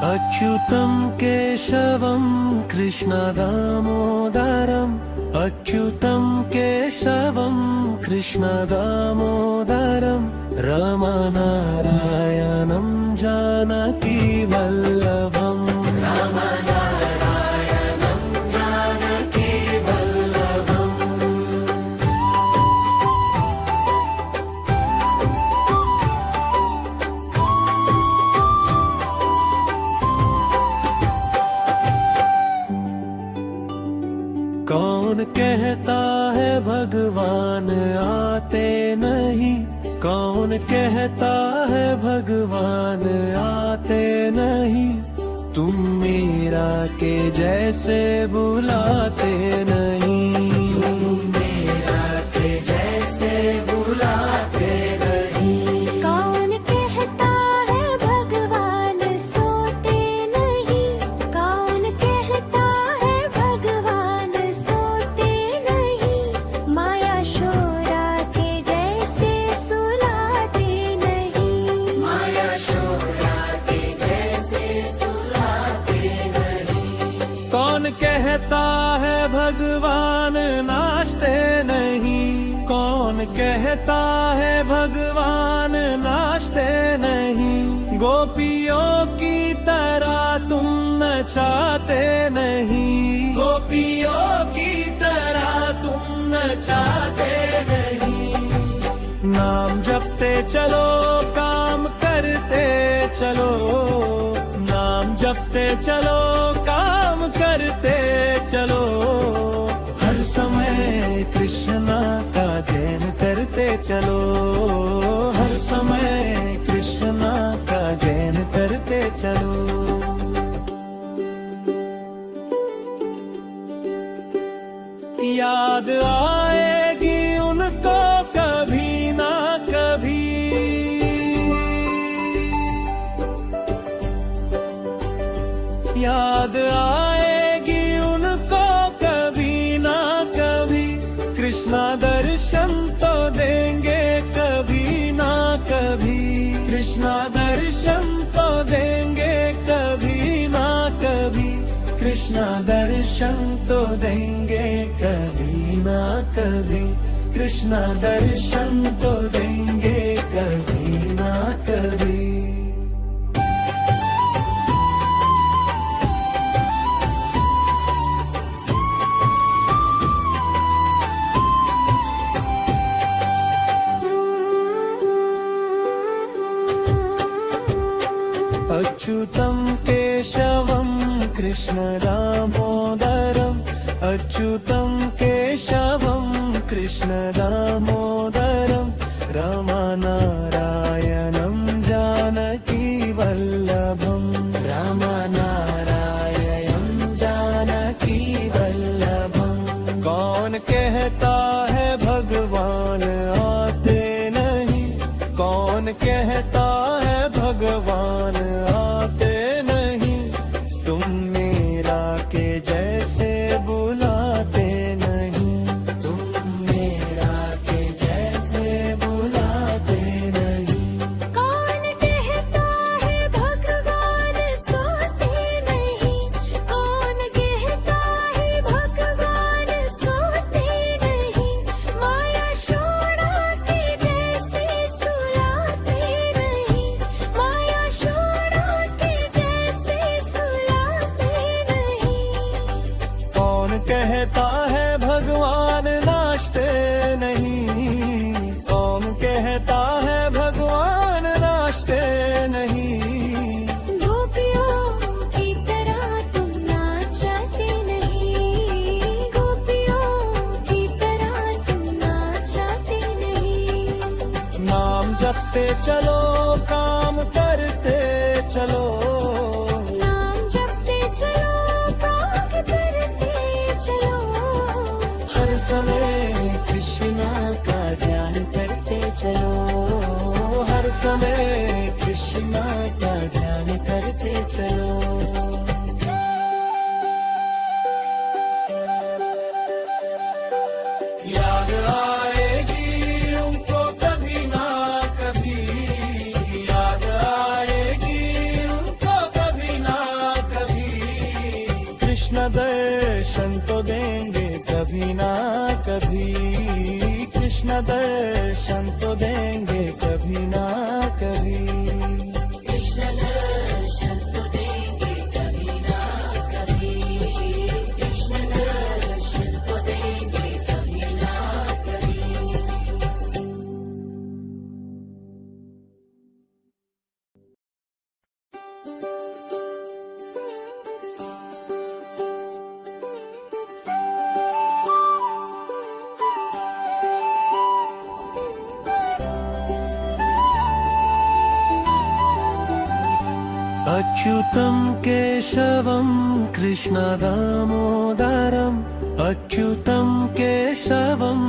अच्युतं केशवं कृष्णदामोदरम् अच्युतं केशवं कृष्णदामोदरं रामनारायणं जानकी वल्लभम् रामनारायणं जानकी वल्लभम्। कौन कहता है भगवान आते नहीं, कौन कहता है भगवान आते नहीं, तुम मीरा के जैसे बुलाते नहीं, तुम मीरा के जैसे बुलाते नहीं। कौन कहता है भगवान सोते नहीं, कौन कहता है भगवान सोते नहीं, माया शोरा के जैसे सुलाते नहीं, माया शोरा के जैसे सुलाते नहीं। कौन कहता है भगवान नाचते नहीं, कौन कहता है भगवान नाचते नहीं, गोपियों की तरह तुम नचाते नहीं, गोपियों की तरह तुम नचाते नहीं। नाम जपते चलो काम करते चलो, नाम जपते चलो काम करते चलो, हर समय कृष्णा का ध्यान करते चलो, हर समय कृष्णा का ध्यान करते चलो। याद आएगी उनको कभी ना कभी, याद आएगी उनको कभी ना कभी, कृष्णा दर्शन तो देंगे कभी ना कभी, कृष्णा दर्शन तो देंगे कभी ना कभी, कृष्णा दर्शन तो देंगे कभी ना कभी, कृष्णा दर्शन तो देंगे कभी ना कभी। अच्युतं केशवं कृष्णदामोदरम् अच्युतं केशवं कृष्णदामोदरं रामनारायणं जानकी वल्लभम् रामनारायणं जानकी वल्लभम्। कौन कहता है भगवान आते नहीं, कौन कहता है भगवान आते नहीं, तुम मीरा के जैसे बुलाते नहीं, तुम मीरा के जैसे बुलाते नहीं। कौन कहता है भगवान सोते नहीं, कौन कहता है भगवान सोते नहीं, माया शोरा के जैसे सुलाते नहीं, माया शोरा के जैसे सुलाते नहीं। कौन कहता है भगवान नाचते नहीं, कौन कहता है भगवान नाचते नहीं, गोपियों की तरह तुम नाचते नहीं, गोपियों की तरह तुम नाचते नहीं। नाम जपते चलो काम करते चलो, नाम जपते चलो काम करते चलो, हर समय कृष्णा का ध्यान करते चलो, हर समय कृष्णा का ध्यान करते चलो। याद आएगी उनको कभी ना कभी, याद आएगी उनको कभी ना कृष्ण दर्शन तो देंगे कभी ना कभी, कृष्ण दर्शन तो देंगे कभी ना कभी। कृष्ण दर्शन तो देंगे कभी ना कभी, कृष्ण दर्शन तो देंगे कभी ना कभी। अच्युतं केशवं कृष्ण दामोदरम्, अच्युतं केशवं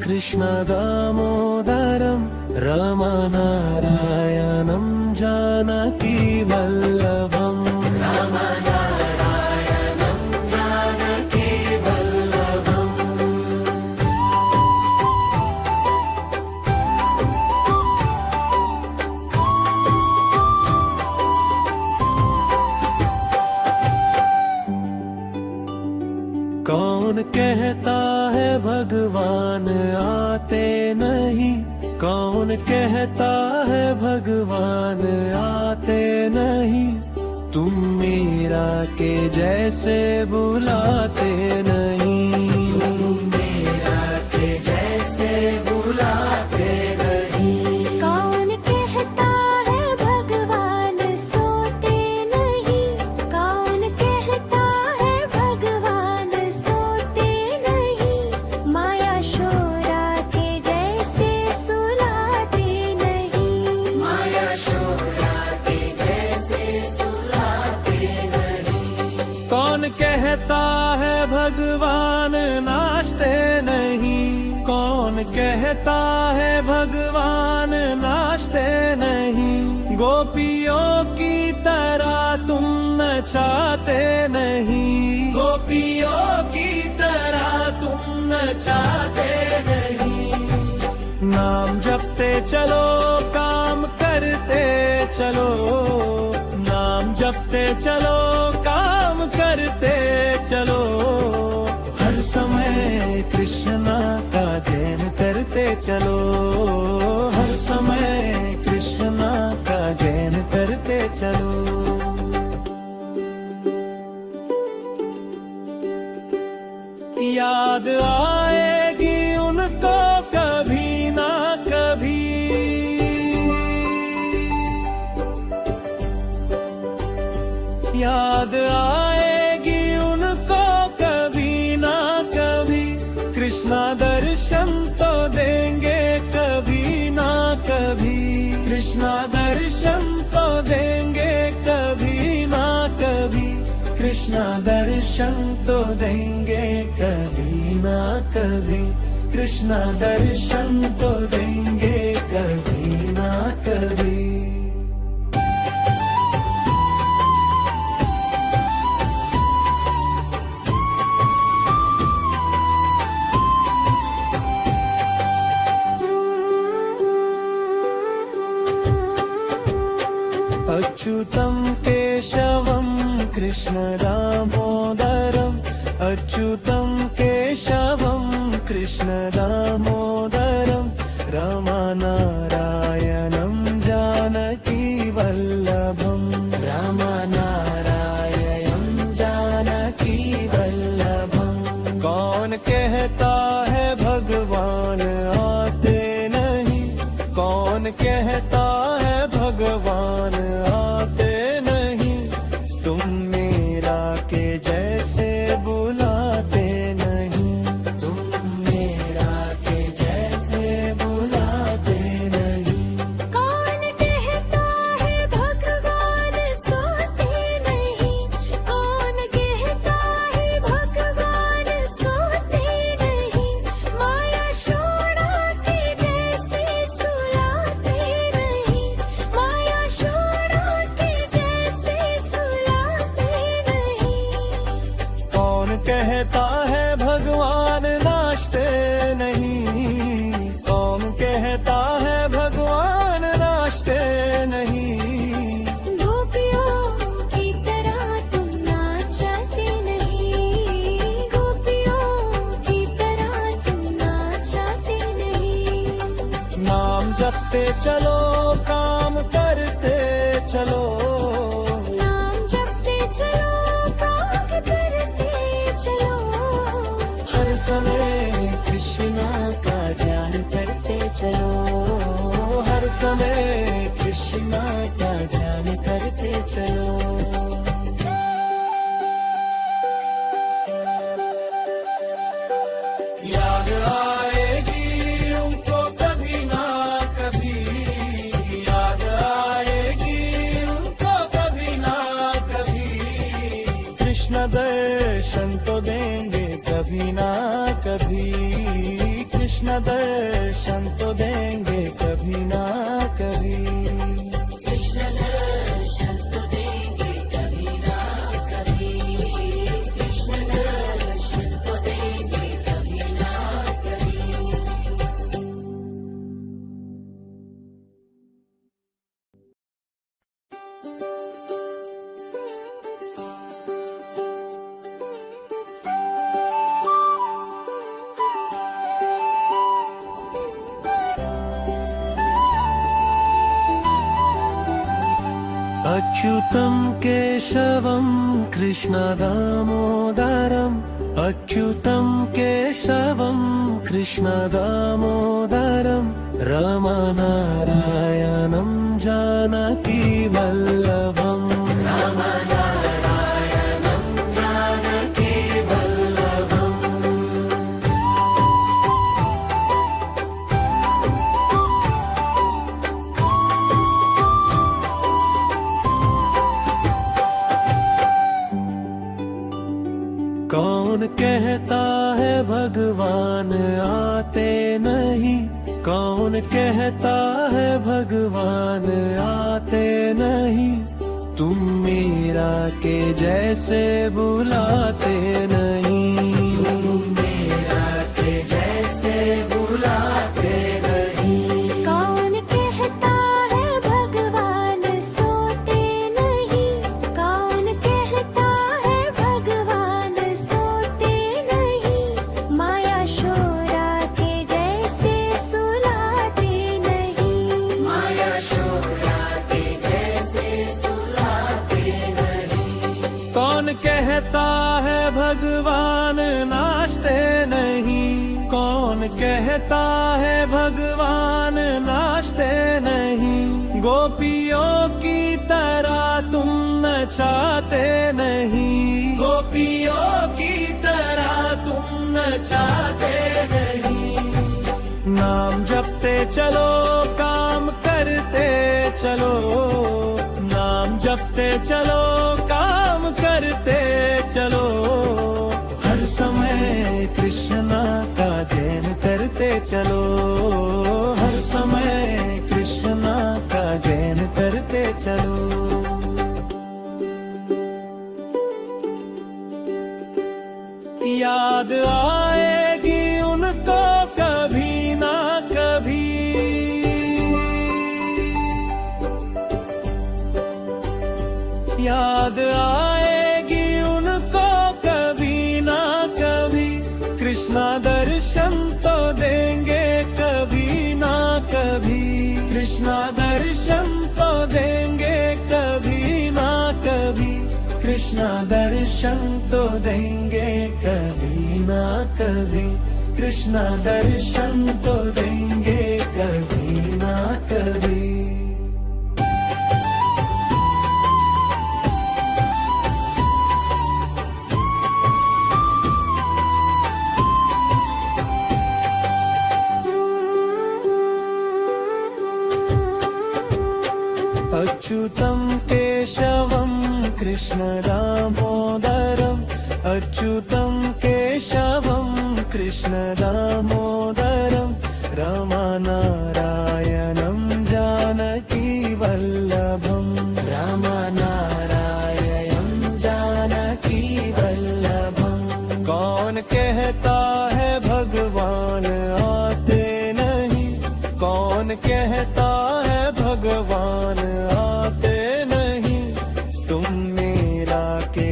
कृष्ण दामोदरम्, रामनारायणं जानकी वल्लभम्, रामनारायणं जानकी वल्लभम्। कौन कहता है भगवान आते नहीं, कौन कहता है भगवान आते नहीं, तुम मीरा के जैसे बुलाते नहीं, तुम मीरा के जैसे बुलाते नहीं। कौन कहता है भगवान सोते नहीं, कौन कहता है भगवान सोते नहीं, माया शोरा के जैसे सुलाते नहीं, माया शोरा के जैसे सुलाते नहीं। कौन कहता है भगवान नाचते नहीं, कौन कहता है भगवान नाचते नहीं, गोपियों की तरह तुम नचाते नहीं, गोपियों की तरह तुम नचाते नहीं। नाम जपते चलो काम करते चलो, नाम जपते चलो काम करते चलो, हर समय कृष्णा का ध्यान करते चलो, हर समय कृष्णा का ध्यान करते चलो। याद आएगी उनको कभी ना कभी, याद आएगी उनको कभी ना कभी, कृष्णा दर्शन तो देंगे कभी ना कभी, कृष्णा दर्शन तो देंगे कभी ना कभी, कृष्णा दर्शन तो देंगे कभी ना कभी, कृष्णा दर्शन तो देंगे कभी ना कभी। अच्युतं केशवं कृष्ण दामोदरम्, अच्युतं केशवं कृष्ण दामोदरम्, रामनारायणं जानकी वल्लभम्, रामनारायणं जानकी वल्लभम्। कौन कहता है भगवान आते नहीं, कौन कहता है भगवान आते नहीं, तुम मीरा के जैसे बुलाते नहीं, तुम मीरा के जैसे बुलाते नहीं। कौन कहता है भगवान सोते नहीं, कौन कहता है भगवान सोते नहीं, माया शोरा के जैसे सुलाते नहीं, माया शोरा के जैसे सुलाते नहीं। कौन कहता है भगवान नाचते नहीं, कौन कहता है भगवान नाचते नहीं, गोपियों की तरह तुम नाचते नहीं, चलो काम करते चलो नाम जपते चलो काम करते चलो हर समय कृष्णा का ध्यान करते चलो हर समय कृष्णा का ध्यान करते चलो याद आएगी उनको कभी ना कभी याद आएगी उनको कभी ना कभी कृष्ण दर्शन तो देंगे कभी ना कभी कृष्ण दर्शन तो देंगे कभी ना कभी कृष्ण दर्शन तो देंगे कभी ना कभी कृष्ण दर्शन तो देंगे कभी ना कभी अच्युतं केशवं कृष्णदामोदरम् अच्युतं केशवं कृष्णदामोदरं रामनारायणं जानकी वल्लभम् रामनारायणं जानकी वल्लभम् कौन कहता है भगवान आते नहीं कौन कहता है भगवान आते नहीं तुम मेरा के जैसे बुलाते नहीं तुम मेरा के जैसे बुलाते नहीं कौन कहता है भगवान सोते नहीं कौन कहता है भगवान सोते नहीं माया शोरा के जैसे सुलाते नहीं माया शोरा के जैसे सुलाते नहीं कौन कहता है भगवान नाचते नहीं कौन कहता है भगवान नाचते नहीं गोपियों की तरह तुम नचाते नहीं गोपियों की तरह तुम नचाते नहीं नाम जपते चलो काम करते चलो नाम जपते चलो काम करते चलो हर समय कृष्णा का ध्यान करते चलो हर समय कृष्णा का ध्यान करते चलो याद आएगी उनको कभी ना कभी याद आएगी उनको कभी ना कभी कृष्णा दर्शन तो देंगे कभी ना कभी कृष्णा दर्शन तो देंगे कभी ना कभी कृष्णा दर्शन तो देंगे कभी ना कभी कृष्णा दर्शन तो देंगे कभी ना कभी अच्युतं केशवं कृष्णदामोदरम् अच्युतं केशवं कृष्णदामोदरं रामनारायणं जानकी वल्लभम् रामनारायणं जानकी वल्लभम् कौन कहता है भगवान आते नहीं कौन कहता है भगवान आते नहीं तुम मेरा के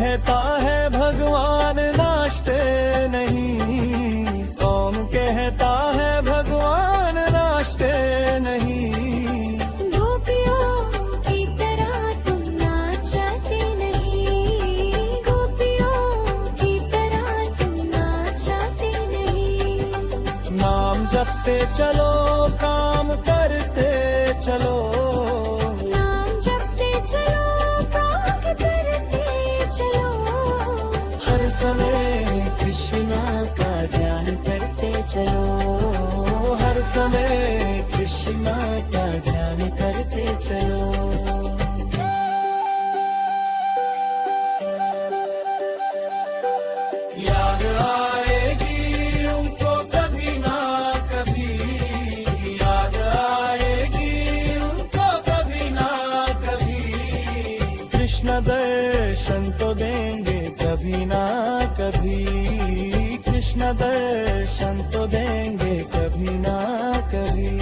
कहता है भगवान नाचते नहीं, कौन कहता है भगवान नाचते नहीं। गोपियों की तरह तुम नाचते नहीं, गोपियों की तरह तुम नाचते नहीं। नाम जपते चलो काम करते चलो, नाम जपते चलो काम करते चलो, हर समय कृष्णा का ध्यान करते चलो, हर समय कृष्णा का ध्यान करते चलो। याद आएगी उनको कभी ना कभी, याद आएगी उनको कभी ना कभी। कृष्ण दर्शन तो देंगे कभी ना कभी, कृष्ण दर्शन तो देंगे कभी ना कभी।